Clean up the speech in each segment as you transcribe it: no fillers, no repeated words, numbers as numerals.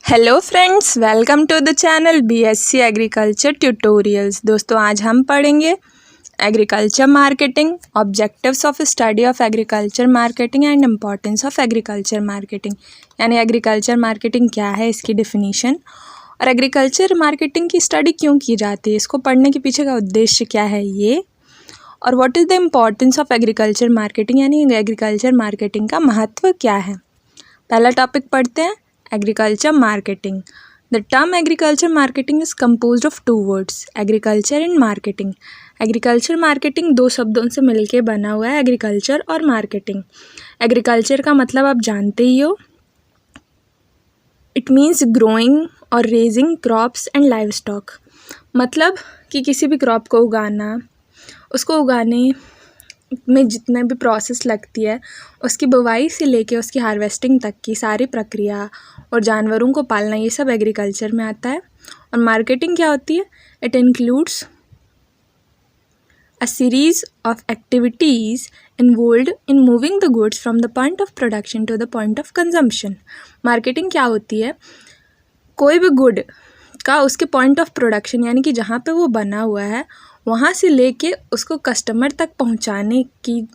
Hello friends, welcome to the channel BSc agriculture tutorials. दोस्तों, आज हम पढ़ेंगे agriculture marketing, objectives of study of agriculture marketing and importance of agriculture marketing. यानी agriculture marketing क्या है, इसकी डिफिनीशन, और एग्रीकल्चर मार्केटिंग की स्टडी क्यों की जाती है, इसको पढ़ने के पीछे का उद्देश्य क्या है ये, और what is the importance of agriculture marketing, यानी एग्रीकल्चर मार्केटिंग का महत्व क्या है। पहला टॉपिक पढ़ते हैं, agriculture marketing. The term agriculture marketing is composed of two words, agriculture and marketing. Agriculture marketing दो शब्दों से मिलके बना हुआ है, एग्रीकल्चर और मार्केटिंग। एग्रीकल्चर का मतलब आप जानते ही हो, इट मीन्स ग्रोइंग और raising crops and live stock. मतलब कि किसी भी क्रॉप को उगाना, उसको उगाने में जितने भी प्रोसेस लगती है, उसकी बुवाई से लेके उसकी हार्वेस्टिंग तक की सारी प्रक्रिया और जानवरों को पालना, ये सब एग्रीकल्चर में आता है। और मार्केटिंग क्या होती है, it includes a series of activities involved in moving the goods from the point of production to the point of consumption. Marketing क्या होती है, कोई भी गुड का उसके पॉइंट ऑफ प्रोडक्शन यानी कि जहाँ पे वो बना हुआ है वहाँ से लेके उसको कस्टमर तक पहुँचाने की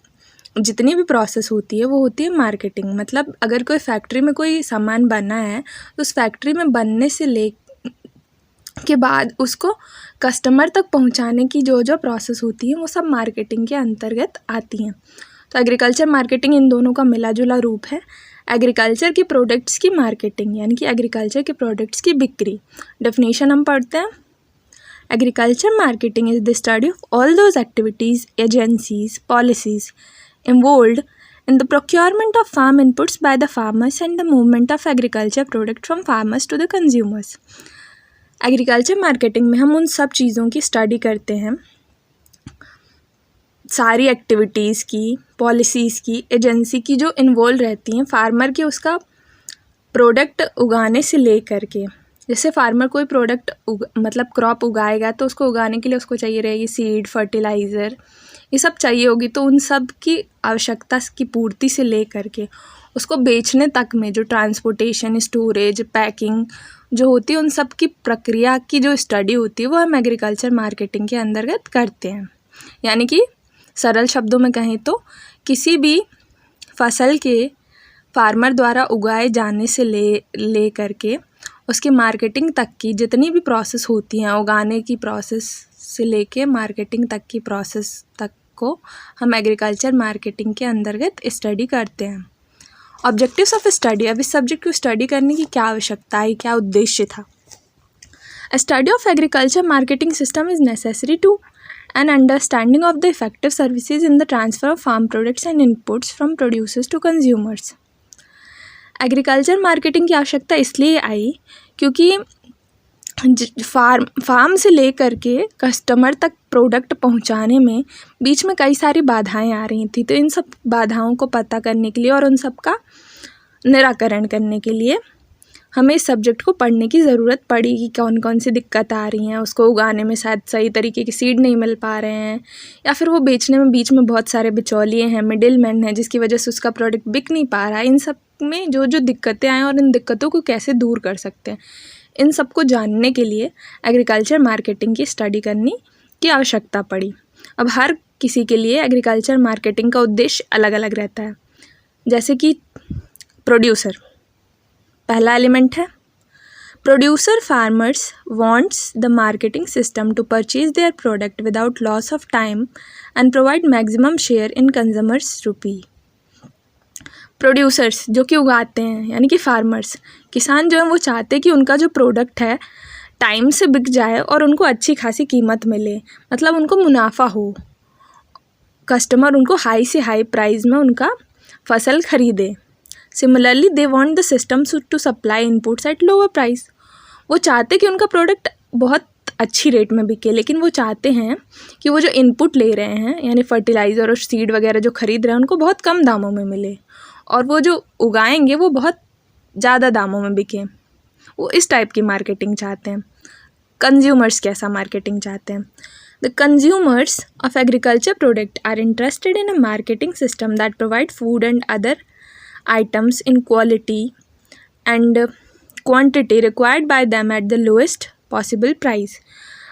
जितनी भी प्रोसेस होती है वो होती है मार्केटिंग। मतलब अगर कोई फैक्ट्री में कोई सामान बना है तो उस फैक्ट्री में बनने से ले के बाद उसको कस्टमर तक पहुँचाने की जो जो प्रोसेस होती है वो सब मार्केटिंग के अंतर्गत आती हैं। तो एग्रीकल्चर मार्केटिंग इन दोनों का मिला जुला रूप है। एग्रीकल्चर के प्रोडक्ट्स की मार्केटिंग यानी कि एग्रीकल्चर के प्रोडक्ट्स की बिक्री। डेफिनेशन हम पढ़ते हैं, agriculture marketing is the study of all those activities, agencies, policies involved in the procurement of farm inputs by the farmers and the movement of agriculture product from farmers to the consumers। Agriculture marketing में हम उन सब चीज़ों की study करते हैं, सारी activities की, पॉलिसीज़ की, एजेंसी की जो इन्वॉल्व रहती हैं फार्मर के उसका प्रोडक्ट उगाने से ले करके। जैसे फार्मर कोई प्रोडक्ट मतलब क्रॉप उगाएगा तो उसको उगाने के लिए उसको चाहिए रहेगी सीड, फर्टिलाइज़र, ये सब चाहिए होगी। तो उन सब की आवश्यकता की पूर्ति से ले करके उसको बेचने तक में जो ट्रांसपोर्टेशन, स्टोरेज, पैकिंग जो होती है, उन सब की प्रक्रिया की जो स्टडी होती है वो हम एग्रीकल्चर मार्केटिंग के अंतर्गत करते हैं। यानी कि सरल शब्दों में कहें तो किसी भी फसल के फार्मर द्वारा उगाए जाने से ले करके उसकी मार्केटिंग तक की जितनी भी प्रोसेस होती हैं, उगाने की प्रोसेस से लेके मार्केटिंग तक की प्रोसेस तक को हम एग्रीकल्चर मार्केटिंग के अंतर्गत स्टडी करते हैं। ऑब्जेक्टिव्स ऑफ स्टडी, अब इस सब्जेक्ट को स्टडी करने की क्या आवश्यकता है, क्या उद्देश्य था। A study of agriculture marketing system is necessary to an understanding of the effective services in the transfer of farm products and inputs from producers to consumers. Agriculture marketing की आवश्यकता इसलिए आई क्योंकि फार्म से ले करके कस्टमर तक product पहुंचाने में बीच में कई सारी बाधाएं आ रही थी। तो इन सब बाधाओं को पता करने के लिए और उन सब का निराकरण करने के लिए हमें इस सब्जेक्ट को पढ़ने की ज़रूरत पड़ी कि कौन कौन सी दिक्कत आ रही हैं। उसको उगाने में शायद सही तरीके की सीड नहीं मिल पा रहे हैं, या फिर वो बेचने में बीच में बहुत सारे बिचौलिए हैं, मिडिल मैन हैं, जिसकी वजह से उसका प्रोडक्ट बिक नहीं पा रहा है। इन सब में जो जो दिक्कतें आएँ और इन दिक्कतों को कैसे दूर कर सकते हैं, इन सब को जानने के लिए एग्रीकल्चर मार्केटिंग की स्टडी करने की आवश्यकता पड़ी। अब हर किसी के लिए एग्रीकल्चर मार्केटिंग का उद्देश्य अलग अलग रहता है। जैसे कि प्रोड्यूसर, पहला एलिमेंट है producer. Farmers wants the marketing system to purchase their product without loss of time and provide maximum share in consumers rupee. Producers जो कि उगाते हैं यानी कि फार्मर्स, किसान जो हैं वो चाहते हैं कि उनका जो प्रोडक्ट है टाइम से बिक जाए और उनको अच्छी खासी कीमत मिले, मतलब उनको मुनाफा हो, कस्टमर उनको हाई से हाई प्राइस में उनका फसल खरीदे। Similarly they want the system to supply inputs at lower price. वो चाहते कि उनका प्रोडक्ट बहुत अच्छी रेट में बिके, लेकिन वो चाहते हैं कि वो जो इनपुट ले रहे हैं यानी फर्टिलाइज़र और सीड वगैरह जो खरीद रहे हैं उनको बहुत कम दामों में मिले, और वो जो उगाएंगे वो बहुत ज़्यादा दामों में बिकें। वो इस टाइप की मार्केटिंग चाहते हैं। कंज्यूमर्स कैसा मार्केटिंग चाहते हैं, the consumers of agriculture product are interested in a marketing system that provide food and other items in quality and quantity required by them at the lowest possible price.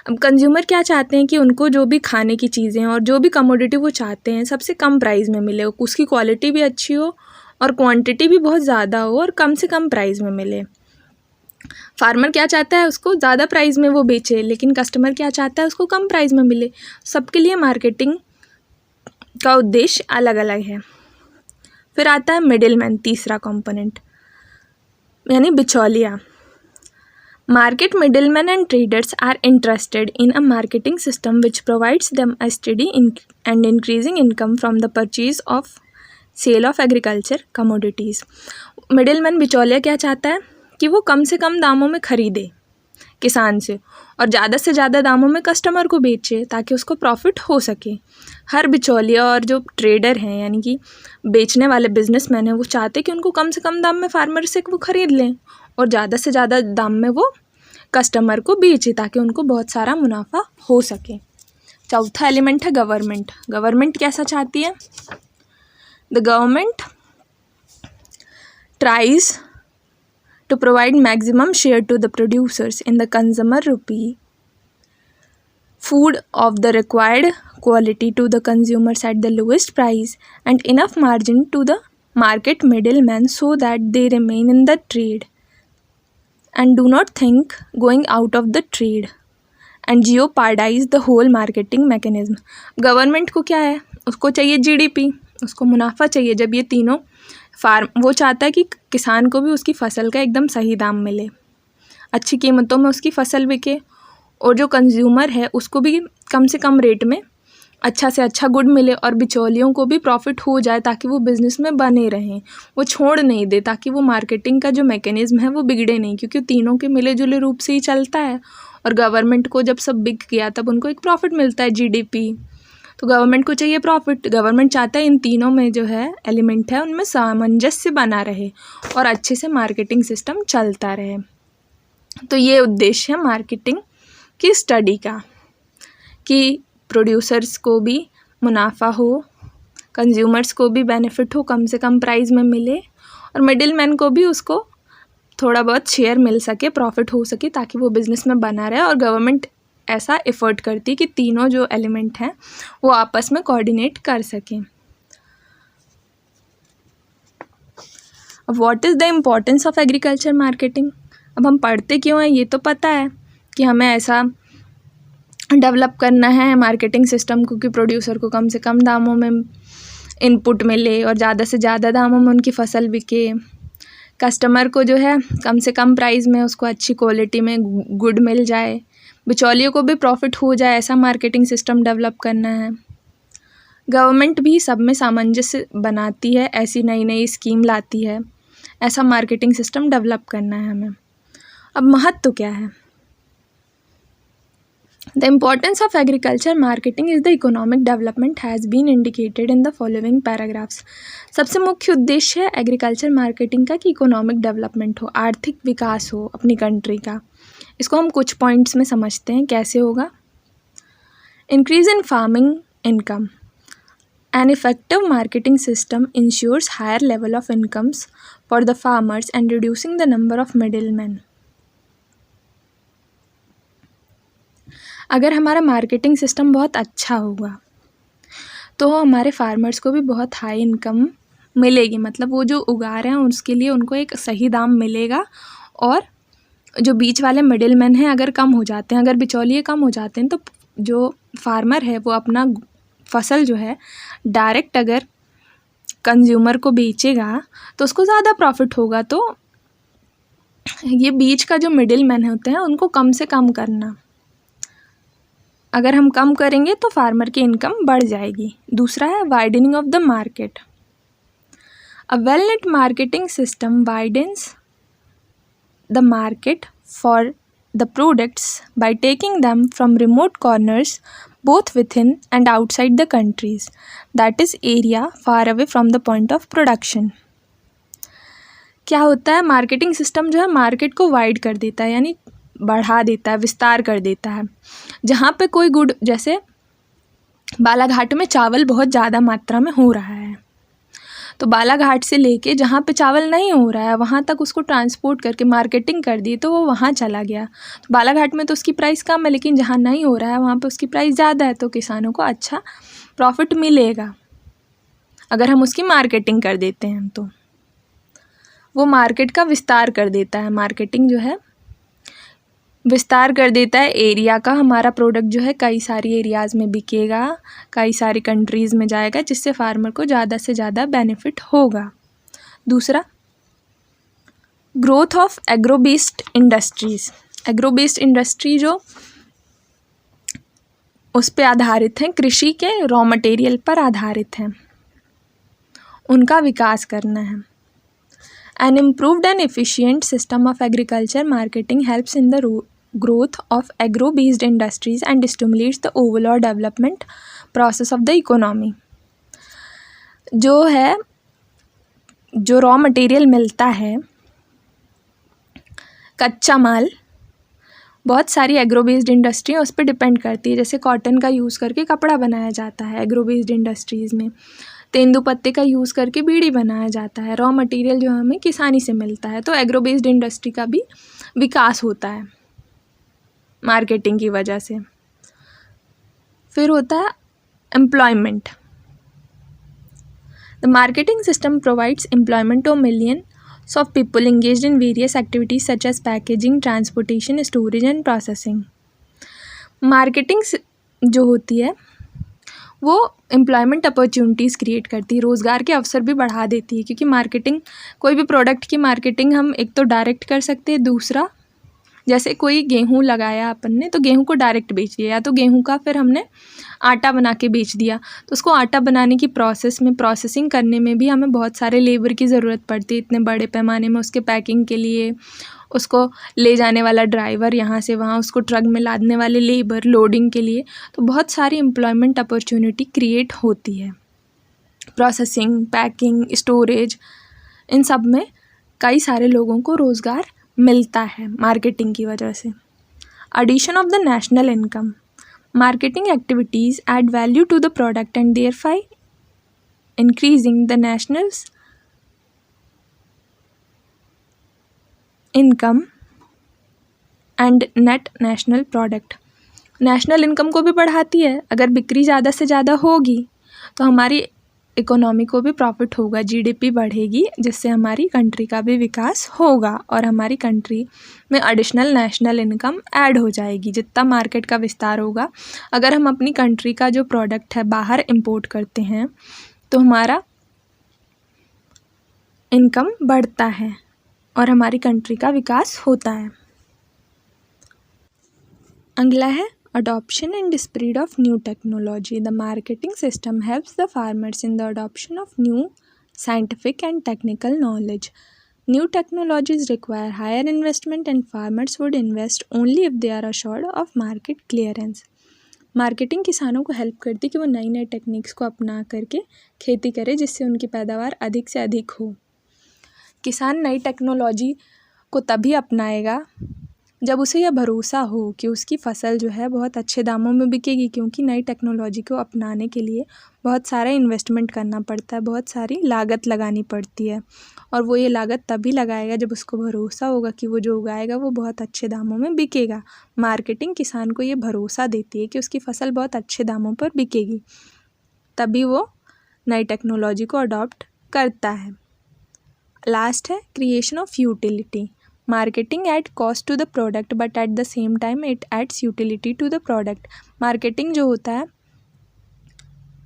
अब consumer क्या चाहते हैं कि उनको जो भी खाने की चीज़ें और जो भी कमोडिटी वो चाहते हैं सबसे कम प्राइस में मिले, उसकी क्वालिटी भी अच्छी हो और क्वांटिटी भी बहुत ज़्यादा हो और कम से कम प्राइस में मिले। फार्मर क्या चाहता है, उसको ज़्यादा प्राइस में वो बेचे, लेकिन कस्टमर क्या चाहता है, उसको कम प्राइस में मिले। सबके लिए मार्केटिंग का उद्देश्य अलग अलग है। फिर आता है मिडिल मैन, तीसरा कंपोनेंट, यानी बिचौलिया। Market middlemen and traders are interested in a marketing system which provides them a steady and increasing income from the purchase of sale of agriculture commodities. Middleman बिचौलिया क्या चाहता है कि वो कम से कम दामों में ख़रीदे किसान से और ज़्यादा से ज़्यादा दामों में कस्टमर को बेचे ताकि उसको प्रॉफिट हो सके। हर बिचौलिया और जो ट्रेडर हैं यानी कि बेचने वाले बिजनेसमैन हैं, वो चाहते कि उनको कम से कम दाम में फार्मर से वो ख़रीद लें और ज़्यादा से ज़्यादा दाम में वो कस्टमर को बेचे ताकि उनको बहुत सारा मुनाफा हो सके। चौथा एलिमेंट है गवर्नमेंट। गवर्नमेंट कैसा चाहती है? The government tries to provide maximum share to the producers in the consumer rupee food of the required quality to the consumers at the lowest price and enough margin to the market middlemen so that they remain in the trade and do not think going out of the trade and jeopardize the whole marketing mechanism. Government को क्या है, उसको चाहिए GDP, उसको मुनाफा चाहिए। जब ये तीनों वो चाहता है कि किसान को भी उसकी फ़सल का एकदम सही दाम मिले, अच्छी कीमतों में उसकी फ़सल बिके और जो कंज्यूमर है उसको भी कम से कम रेट में अच्छा से अच्छा गुड मिले और बिचौलियों को भी प्रॉफिट हो जाए ताकि वो बिज़नेस में बने रहें, वो छोड़ नहीं दे, ताकि वो मार्केटिंग का जो मैकेनिज़्म है वो बिगड़े नहीं, क्योंकि तीनों के मिले जुले रूप से ही चलता है। और गवर्नमेंट को जब सब बिक गया तब उनको एक प्रॉफिट मिलता है, जीडीपी। तो गवर्नमेंट को चाहिए प्रॉफिट। गवर्नमेंट चाहता है इन तीनों में जो है एलिमेंट है उनमें सामंजस्य बना रहे और अच्छे से मार्केटिंग सिस्टम चलता रहे। तो ये उद्देश्य है मार्केटिंग की स्टडी का कि प्रोड्यूसर्स को भी मुनाफा हो, कंज्यूमर्स को भी बेनिफिट हो, कम से कम प्राइस में मिले और मिडिल मैन को भी उसको थोड़ा बहुत शेयर मिल सके, प्रॉफिट हो सके ताकि वो बिज़नेस में बना रहे। और गवर्नमेंट ऐसा एफर्ट करती है कि तीनों जो एलिमेंट हैं वो आपस में कोऑर्डिनेट कर सकें। अब what is the importance of agriculture marketing. अब हम पढ़ते क्यों हैं ये तो पता है कि हमें ऐसा डेवलप करना है मार्केटिंग सिस्टम को कि प्रोड्यूसर को कम से कम दामों में इनपुट मिले और ज़्यादा से ज़्यादा दामों में उनकी फ़सल बिके, कस्टमर को जो है कम से कम प्राइस में उसको अच्छी क्वालिटी में गुड मिल जाए, बिचौलियों को भी प्रॉफिट हो जाए, ऐसा मार्केटिंग सिस्टम डेवलप करना है। गवर्नमेंट भी सब में सामंजस्य बनाती है, ऐसी नई नई स्कीम लाती है, ऐसा मार्केटिंग सिस्टम डेवलप करना है हमें। अब महत्व क्या है? The importance of agriculture marketing is the economic development has been indicated in the following paragraphs. सबसे मुख्य उद्देश्य है एग्रीकल्चर मार्केटिंग का कि इकोनॉमिक डेवलपमेंट हो, आर्थिक विकास हो अपनी कंट्री का। इसको हम कुछ पॉइंट्स में समझते हैं कैसे होगा। Increase in farming income. An effective marketing system ensures higher level of incomes for the farmers and reducing the number of middlemen. अगर हमारा मार्केटिंग सिस्टम बहुत अच्छा होगा तो हमारे फार्मर्स को भी बहुत हाई इनकम मिलेगी, मतलब वो जो उगा रहे हैं उसके लिए उनको एक सही दाम मिलेगा और जो बीच वाले मिडिल मैन हैं अगर कम हो जाते हैं, अगर बिचौलिए कम हो जाते हैं तो जो फार्मर है वो अपना फसल जो है डायरेक्ट अगर कंज्यूमर को बेचेगा तो उसको ज़्यादा प्रॉफिट होगा। तो ये बीच का जो मिडिल मैन होते हैं उनको कम से कम करना, अगर हम कम करेंगे तो फार्मर की इनकम बढ़ जाएगी। दूसरा है widening of the market. A well net marketing system widens the market for the products by taking them from remote corners both within and outside the countries, that is area far away from the point of production. क्या होता है, marketing system जो है market को wide कर देता है, यानी बढ़ा देता है, विस्तार कर देता है। जहाँ पे कोई गुड, जैसे बालाघाट में चावल बहुत ज़्यादा मात्रा में हो रहा है तो बालाघाट से लेके जहाँ पे चावल नहीं हो रहा है वहाँ तक उसको ट्रांसपोर्ट करके मार्केटिंग कर दी तो वो वहाँ चला गया। तो बालाघाट में तो उसकी प्राइस कम है, लेकिन जहाँ नहीं हो रहा है वहाँ पे उसकी प्राइस ज़्यादा है, तो किसानों को अच्छा प्रॉफिट मिलेगा अगर हम उसकी मार्केटिंग कर देते हैं। तो वो मार्केट का विस्तार कर देता है, मार्केटिंग जो है विस्तार कर देता है एरिया का। हमारा प्रोडक्ट जो है कई सारी एरियाज़ में बिकेगा, कई सारी कंट्रीज़ में जाएगा, जिससे फार्मर को ज़्यादा से ज़्यादा बेनिफिट होगा। दूसरा, growth of agro based industries. Agro based industry जो उस पे आधारित हैं, कृषि के रॉ मटेरियल पर आधारित हैं, उनका विकास करना है। An improved and efficient system of agriculture marketing helps in the growth of agro-based industries and stimulates the overall development process of the economy. जो रॉ मटेरियल मिलता है, कच्चा माल, बहुत सारी एग्रो बेस्ड इंडस्ट्री उस पर डिपेंड करती है। जैसे कॉटन का यूज़ करके कपड़ा बनाया जाता है एग्रो बेस्ड इंडस्ट्रीज़ में, तेंदू पत्ते का यूज़ करके बीड़ी बनाया जाता है। रॉ मटेरियल जो हमें किसानी से मिलता है, तो एग्रो बेस्ड इंडस्ट्री का भी विकास होता है मार्केटिंग की वजह से। फिर होता है employment. The marketing system provides employment to millions of people engaged in various activities such as packaging, transportation, storage and processing. Marketing जो होती है वो एम्प्लॉयमेंट अपॉर्चुनिटीज़ क्रिएट करती है, रोज़गार के अवसर भी बढ़ा देती है, क्योंकि मार्केटिंग, कोई भी प्रोडक्ट की मार्केटिंग हम एक तो डायरेक्ट कर सकते हैं, दूसरा जैसे कोई गेहूँ लगाया अपन ने तो गेहूँ को डायरेक्ट बेच दिया, या तो गेहूँ का फिर हमने आटा बना के बेच दिया, तो उसको आटा बनाने की प्रोसेसिंग करने में भी हमें बहुत सारे लेबर की ज़रूरत पड़ती है, इतने बड़े पैमाने में उसके पैकिंग के लिए, उसको ले जाने वाला ड्राइवर, यहाँ से वहाँ उसको ट्रक में लादने वाले लेबर, लोडिंग के लिए, तो बहुत सारी एम्प्लॉयमेंट अपॉर्चुनिटी क्रिएट होती है। प्रोसेसिंग, पैकिंग, स्टोरेज, इन सब में कई सारे लोगों को रोज़गार मिलता है मार्केटिंग की वजह से। Addition of the national income. Marketing activities add value to the product and thereby increasing the nationals income and net national product. National income को भी बढ़ाती है, अगर बिक्री ज़्यादा से ज़्यादा होगी तो हमारी इकोनॉमी को भी प्रॉफिट होगा, जीडीपी बढ़ेगी, जिससे हमारी कंट्री का भी विकास होगा और हमारी कंट्री में एडिशनल नेशनल इनकम ऐड हो जाएगी जितना मार्केट का विस्तार होगा। अगर हम अपनी कंट्री का जो प्रोडक्ट है बाहर इंपोर्ट करते हैं तो हमारा इनकम बढ़ता है और हमारी कंट्री का विकास होता है। अगला है adoption and spread of new technology. The marketing system helps the farmers in the adoption of new scientific and technical knowledge. New technologies require higher investment and farmers would invest only if they are assured of market clearance. Marketing किसानों को help करती है कि वो नई नई techniques को अपना करके खेती करे, जिससे उनकी पैदावार अधिक से अधिक हो। किसान नई टेक्नोलॉजी को तभी अपनाएगा जब उसे यह भरोसा हो कि उसकी फ़सल जो है बहुत अच्छे दामों में बिकेगी, क्योंकि नई टेक्नोलॉजी को अपनाने के लिए बहुत सारा इन्वेस्टमेंट करना पड़ता है, बहुत सारी लागत लगानी पड़ती है, और वो ये लागत तभी लगाएगा जब उसको भरोसा होगा कि वो जो उगाएगा वो बहुत अच्छे दामों में बिकेगा। मार्केटिंग किसान को ये भरोसा देती है कि उसकी फ़सल बहुत अच्छे दामों पर बिकेगी, तभी वो नई टेक्नोलॉजी को अडॉप्ट करता है। लास्ट है creation of utility. Marketing add cost to the product but at the same time it adds utility to the product. Marketing जो होता है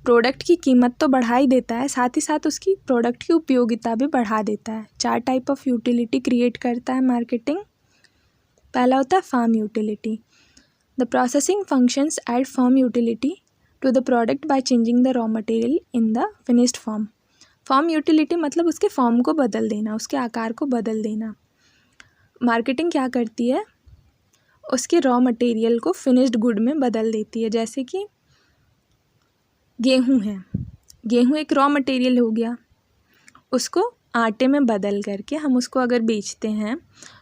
प्रोडक्ट की कीमत तो बढ़ा ही देता है, साथ ही साथ उसकी प्रोडक्ट की उपयोगिता भी बढ़ा देता है। 4 टाइप ऑफ यूटिलिटी क्रिएट करता है मार्केटिंग। पहला होता है form utility. The processing functions add form utility to the product by changing the raw material in the finished form. Form utility मतलब उसके फॉर्म को बदल देना, उसके आकार को बदल देना। मार्केटिंग क्या करती है, उसके रॉ मटेरियल को फिनिश्ड गुड में बदल देती है। जैसे कि गेहूँ है, गेहूँ एक रॉ मटेरियल हो गया, उसको आटे में बदल करके हम उसको अगर बेचते हैं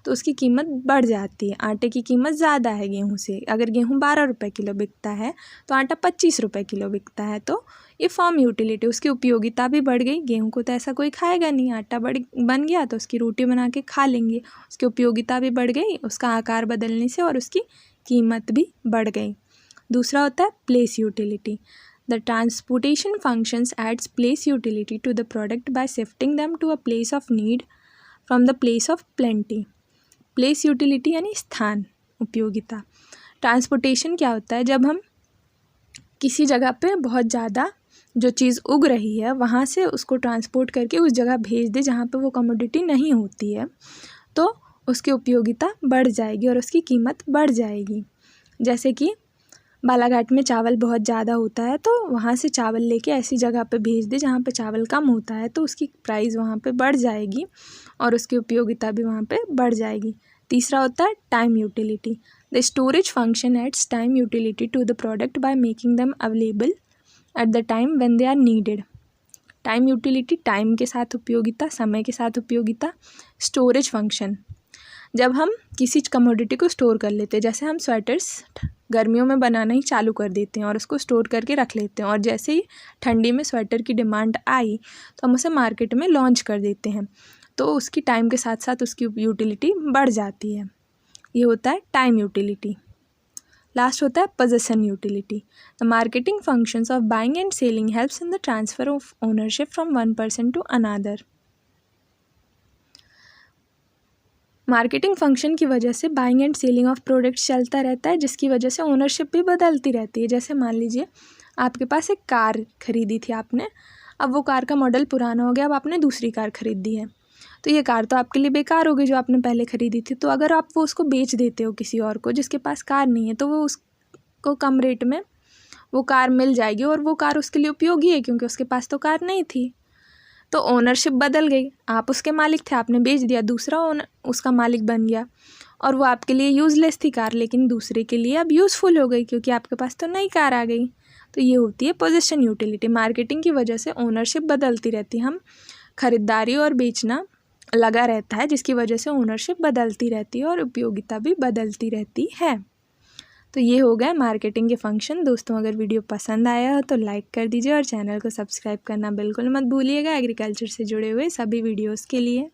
तो उसकी कीमत बढ़ जाती है। आटे की कीमत ज़्यादा है गेहूँ से। अगर गेहूँ 12 रुपये किलो बिकता है तो आटा 25 रुपये किलो बिकता है। तो ये फर्म यूटिलिटी, उसकी उपयोगिता भी बढ़ गई। गेहूँ को तो ऐसा कोई खाएगा नहीं, आटा बन गया तो उसकी रोटी बना के खा लेंगे। उसकी उपयोगिता भी बढ़ गई उसका आकार बदलने से, और उसकी कीमत भी बढ़ गई। दूसरा होता है place utility. The transportation functions adds place utility to the product by shifting them to a place of need from the place of plenty. Place utility यानी स्थान उपयोगिता। ट्रांसपोर्टेशन क्या होता है, जब हम किसी जगह पे बहुत ज़्यादा जो चीज़ उग रही है वहाँ से उसको ट्रांसपोर्ट करके उस जगह भेज दे जहाँ पे वो कमोडिटी नहीं होती है, तो उसकी उपयोगिता बढ़ जाएगी और उसकी कीमत बढ़ जाएगी। जैसे कि बालाघाट में चावल बहुत ज़्यादा होता है तो वहाँ से चावल लेके ऐसी जगह पे भेज दे जहाँ पे चावल कम होता है, तो उसकी प्राइस वहाँ पे बढ़ जाएगी और उसकी उपयोगिता भी वहाँ पे बढ़ जाएगी। तीसरा होता है time utility. The storage function aids time utility to the product by making them available at the time when they are needed. Time utility, time के साथ उपयोगिता, समय के साथ उपयोगिता। स्टोरेज फंक्शन, जब हम किसी कमोडिटी को स्टोर कर लेते हैं, जैसे हम स्वेटर्स गर्मियों में बनाना ही चालू कर देते हैं और उसको स्टोर करके रख लेते हैं, और जैसे ही ठंडी में स्वेटर की डिमांड आई तो हम उसे मार्केट में लॉन्च कर देते हैं, तो उसकी टाइम के साथ साथ उसकी यूटिलिटी बढ़ जाती है। ये होता है टाइम यूटिलिटी। लास्ट होता है possession utility. The marketing functions of buying and selling helps in the transfer of ownership from one person to another. Marketing function की वजह से buying and selling of products चलता रहता है, जिसकी वजह से ओनरशिप भी बदलती रहती है। जैसे मान लीजिए आपके पास एक कार खरीदी थी आपने, अब वो कार का मॉडल पुराना हो गया, अब आपने दूसरी कार खरीदी है, तो ये कार तो आपके लिए बेकार हो गई जो आपने पहले ख़रीदी थी। तो अगर आप वो उसको बेच देते हो किसी और को जिसके पास कार नहीं है, तो वो उसको कम रेट में वो कार मिल जाएगी और वो कार उसके लिए उपयोगी है क्योंकि उसके पास तो कार नहीं थी। तो ओनरशिप बदल गई, आप उसके मालिक थे, आपने बेच दिया, दूसरा ओनर उसका मालिक बन गया और वो आपके लिए यूज़लेस थी कार, लेकिन दूसरे के लिए अब यूज़फुल हो गई क्योंकि आपके पास तो नई कार आ गई। तो ये होती है पोजीशन यूटिलिटी। मार्केटिंग की वजह से ओनरशिप बदलती रहती है, हम ख़रीदारी और बेचना लगा रहता है जिसकी वजह से ओनरशिप बदलती रहती है और उपयोगिता भी बदलती रहती है। तो ये हो गया मार्केटिंग के फंक्शन। दोस्तों अगर वीडियो पसंद आया हो तो लाइक कर दीजिए और चैनल को सब्सक्राइब करना बिल्कुल मत भूलिएगा एग्रीकल्चर से जुड़े हुए सभी वीडियोस के लिए।